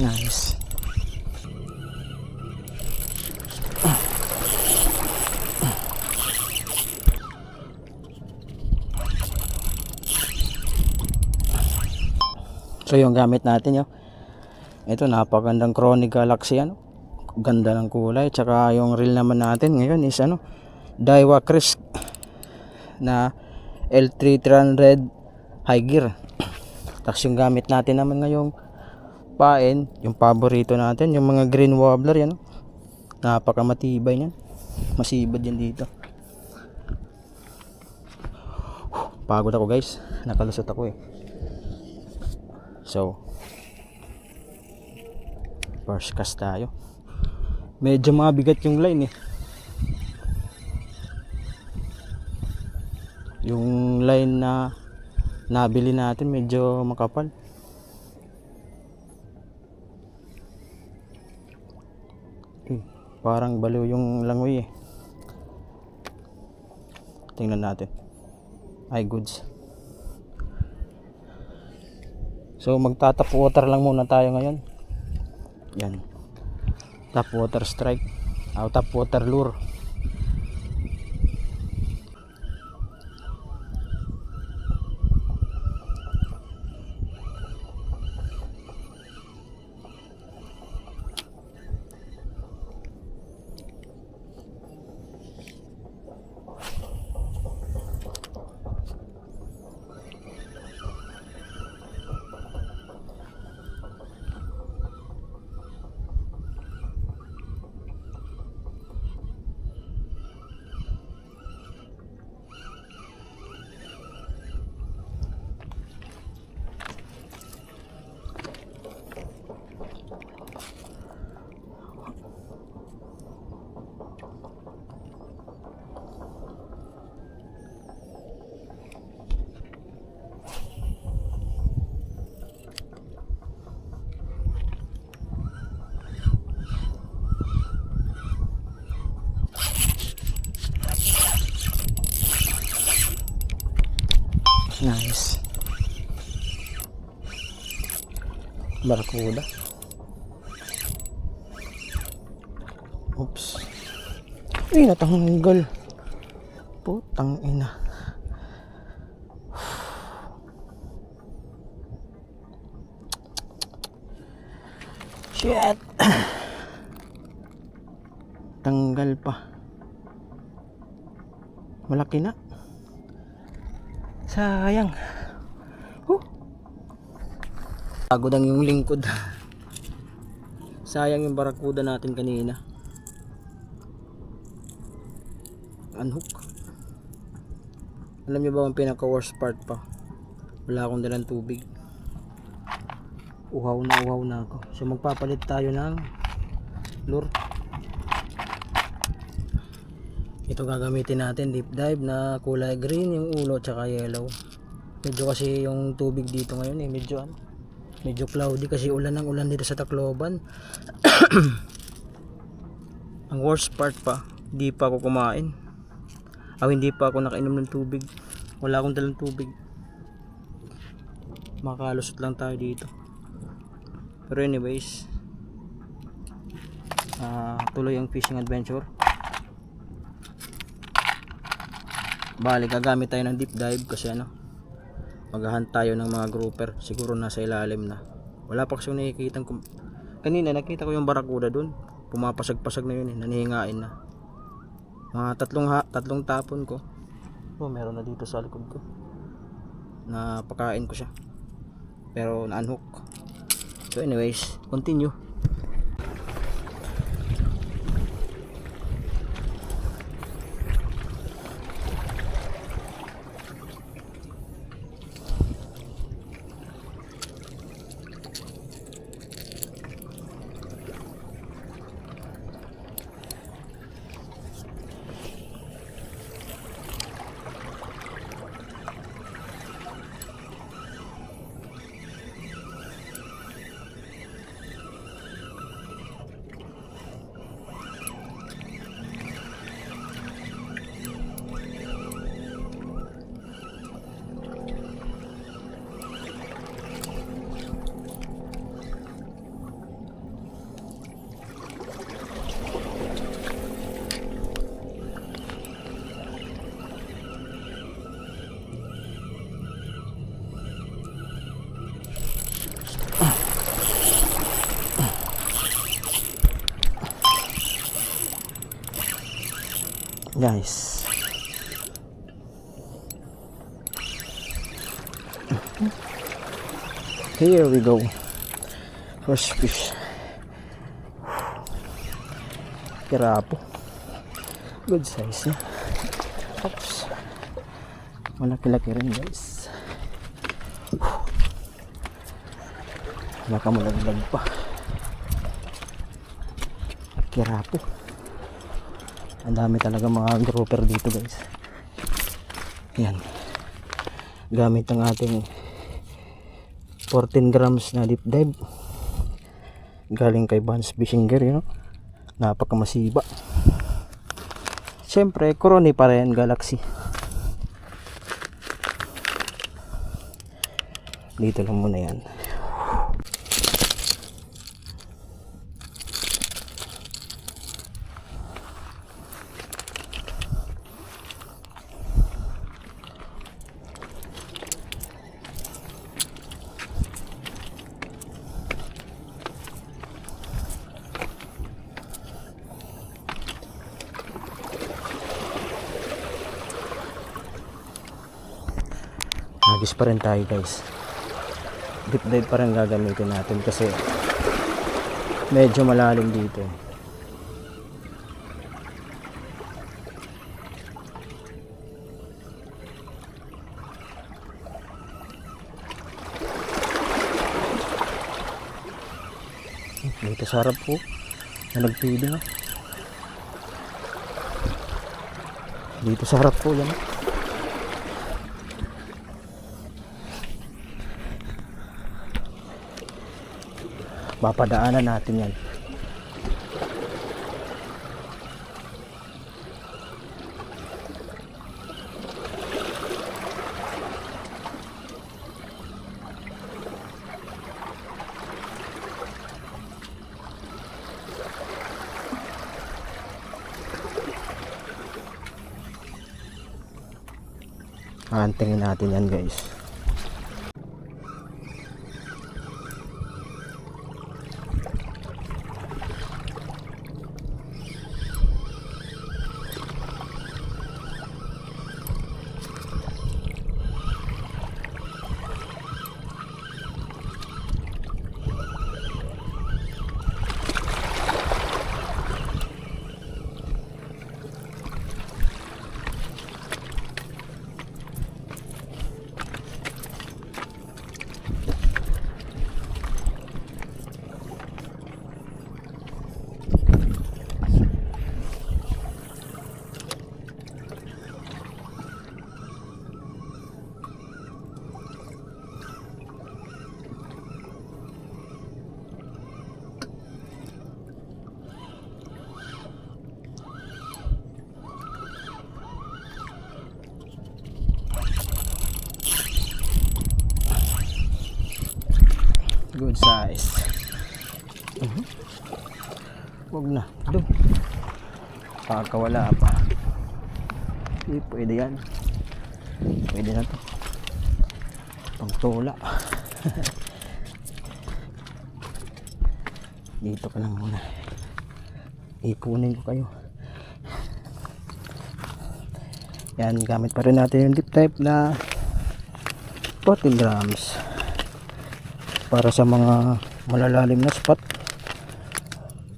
Nice. So yung gamit natin yun. Ito napagandang Chronic Galaxy ano. Ganda ng kulay. Tsaka yung reel naman natin ngayon is ano, Daiwa Crisp na L3300 high gear. Tapos yung gamit natin naman ngayong pain, yung paborito natin, yung mga green wobbler yan. Napaka matibay niyan. Masibad yan dito. Pagod ako guys. Nakalusot ako eh. So first cast tayo. Medyo mabigat yung line eh. Yung line na nabili natin medyo makapal. Parang baliw yung langoy eh. Tingnan natin. Ay goods. So magta-tap water lang muna tayo ngayon. Yan. Tap water strike. Tap water lure. Nice. Barracuda. Oops. Ay, natanggal. Putang ina. Shit. Tanggal pa. Malaki na. Sayang. Pagod ang yung lingkod. Sayang yung barracuda natin kanina. Unhook. Alam niyo ba ang pinaka worst part pa? Wala akong dalang tubig. Uhaw na ako. So magpapalit tayo ng lure. Ito gagamitin natin, deep dive na kulay green yung ulo tsaka yellow. Medyo kasi yung tubig dito ngayon eh medyo cloudy kasi ulan dito sa Tacloban. Ang worst part pa, hindi pa ako kumain. Hindi pa ako nakainom ng tubig. Wala akong dalang tubig. Makalusot lang tayo dito. Pero anyways, tuloy ang fishing adventure. Bali gagamit tayo ng deep dive kasi maghahunt tayo ng mga grouper. Siguro nasa ilalim na. Wala pa kasi nakikita. Kanina nakita ko yung barracuda dun. Pumapasag-pasag na yun eh. Nanihingain na. Mga tatlong tapon ko. Meron na dito sa likod ko. Napakain ko siya. Pero na-unhook. So anyways, continue. guys. Here we go. First fish. Kirapo. Good size na. Oops. Malaki-laki rin guys. Nakamalaglag pa. Kirapo. Ang dami talaga mga grouper dito guys. Yan. Gamit ang ating 14 grams na deep dive. Galing kay Vance Fishing-Gear, you know? Napakamasiba. Siyempre, Coroni pa rin, Galaxy. Dito lang muna yan. Hagis pa rin tayo guys. Deep dive pa rin gagamitin natin kasi medyo malalim dito. Dito sa harap po na nagpili na. Dito sa harap po yan. Papadaanan natin yan. Aantingin natin yan guys. Good size. Huwag na. Doon. Pakakawala pa. Pwede yan. Pwede na to. Pangtula. Dito ka lang muna. Ipunin ko kayo. Yan. Gamit pa rin natin yung deep type na 14 grams. Para sa mga malalalim na spot.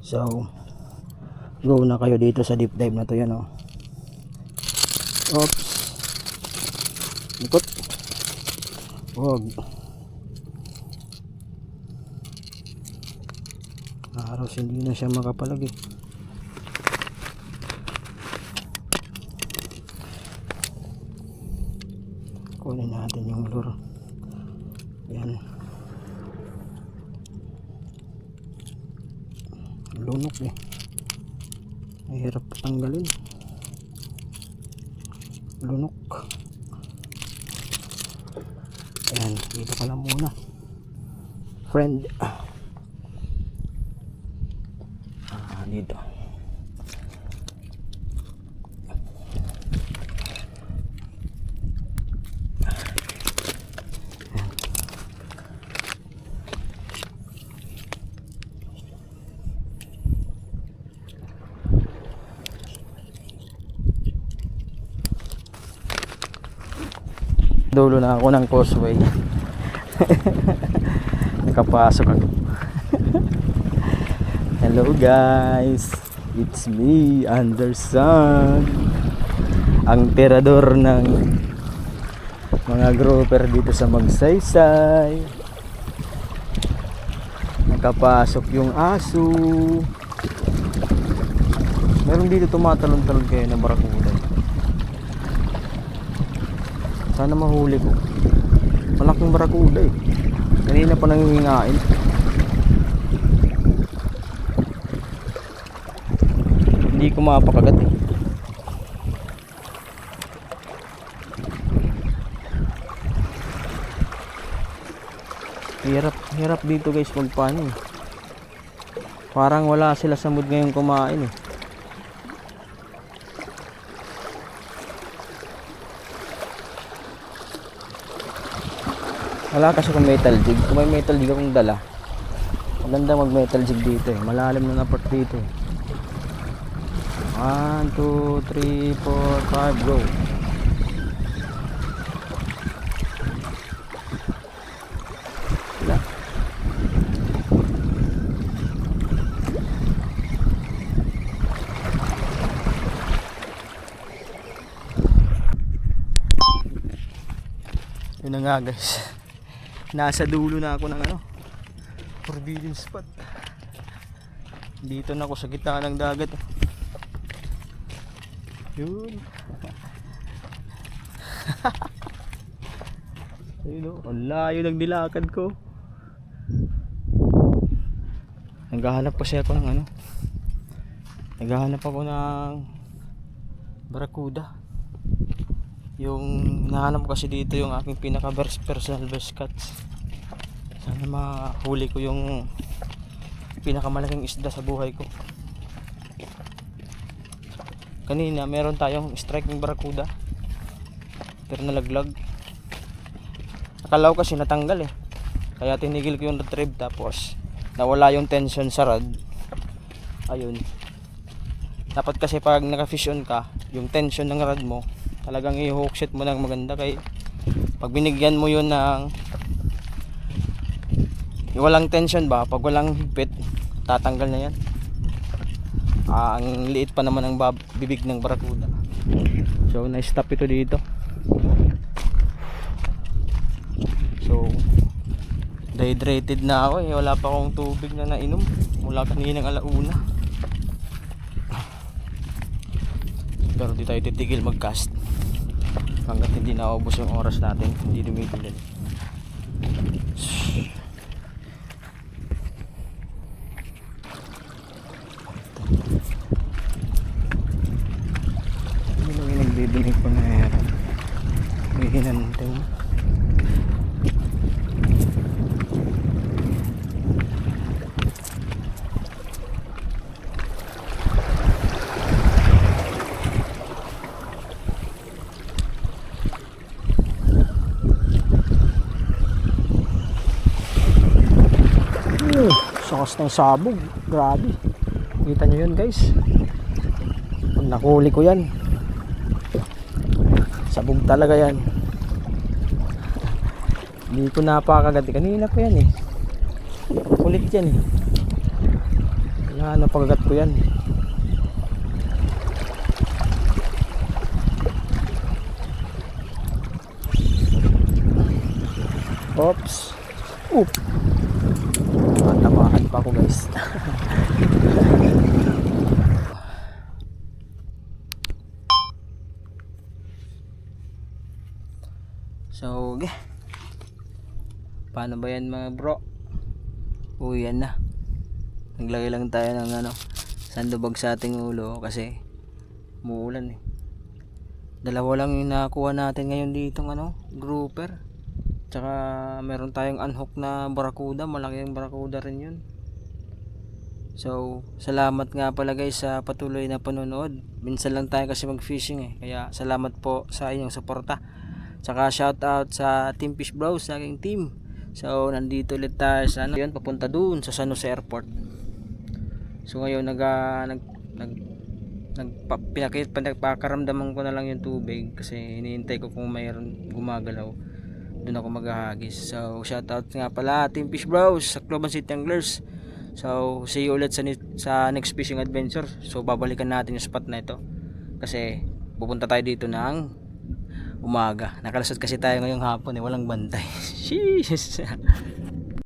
So go na kayo dito sa deep dive na to. Yan o. Oops. Likot. Huwag. Halos hindi na siya makapalagi. Kunin natin yung lure. Yan. Lunok eh. Mahirap tanggalin. Lunok. Ayan, dito ka lang muna. Friend. Dito. Dulo na ako ng causeway. Nakapasok ako. Hello guys, it's me, Anderson, ang tirador ng mga grouper dito sa Magsaysay. Nakapasok yung aso. Meron dito tumatalon-talon kayo na barakuda. Sana mahuli ko. Malaking barakuda eh. Kanina pa nangingain. Hindi ko mapakagat eh. Hirap dito guys magpaano eh. Parang wala sila sa mood ngayon kumain eh. Wala kasi kung metal jig. Kung may metal jig akong dala, maganda mag metal jig dito eh. Malalim na part dito eh. 1, 2, 3, 4, 5, go. Wala. Yun na nga guys. Nasa dulo na ako ng forbidden spot. Dito na ako sa gitna ng dagat. Yun. Ayun o, ang layo ng nilakad ko. Naghahanap kasi ako ng naghahanap ako ng barakuda. Yung nahanap ko kasi dito yung aking pinaka personal best catch. Sana mahuli ko yung pinakamalaking isda sa buhay ko. Kanina meron tayong striking barakuda, pero nalaglag. Akala ko kasi natanggal eh, kaya tinigil ko yung retrieve, tapos nawala yung tension sa rod. Ayun, dapat kasi pag naka-fish on ka, yung tension ng rod mo talagang i-hook set mo ng maganda, kay pag binigyan mo yun ng walang tension ba, pag walang higpit, tatanggal na yan. Ang liit pa naman ng bibig ng barakuda. So na-stop ito dito. So dehydrated na ako eh. Wala pa akong tubig na nainom mula kaninang alauna. Pero di tayo titigil mag-cast hanggat hindi naubos yung oras natin. Hindi dumitigil. Nagdidinig pa na meron. May hinantay. Sakas ng sabog. Grabe. Kita nyo yun guys. Pag nakuli ko yan, sabog talaga yan. Hindi ko napakagat. Kanina pa yan eh. Kulit yan eh. Kaya napakagat ko yan. Oops. Oop. Matamaan pa ako guys. So, okay. Paano ba yan mga bro? Uy, yan na. Naglagay lang tayo ng sandubag sa ating ulo kasi muulan eh. Dalawa lang yung nakuha natin ngayon dito grouper. Tsaka meron tayong unhook na barakuda. Malaking barakuda rin yun. So, salamat nga pala guys sa patuloy na panonood. Minsan lang tayo kasi mag-fishing eh. Kaya salamat po sa inyong suporta. Tsaka shout out sa Team Fish Bros, sa aking team. So nandito ulit tayo sa yun, papunta doon sa San Jose Airport. So ngayon Pinagpakaramdaman ko na lang yung tubig kasi hinihintay ko kung mayroon gumagalaw, doon ako maghahagis. So shoutout nga pala Team Fish Bros sa Cloban City Anglers. So see you ulit sa next fishing adventure. So babalikan natin yung spot na ito kasi pupunta tayo dito ng umaga. Nakalasad kasi tayo ngayong hapon walang bantay. Sheesh.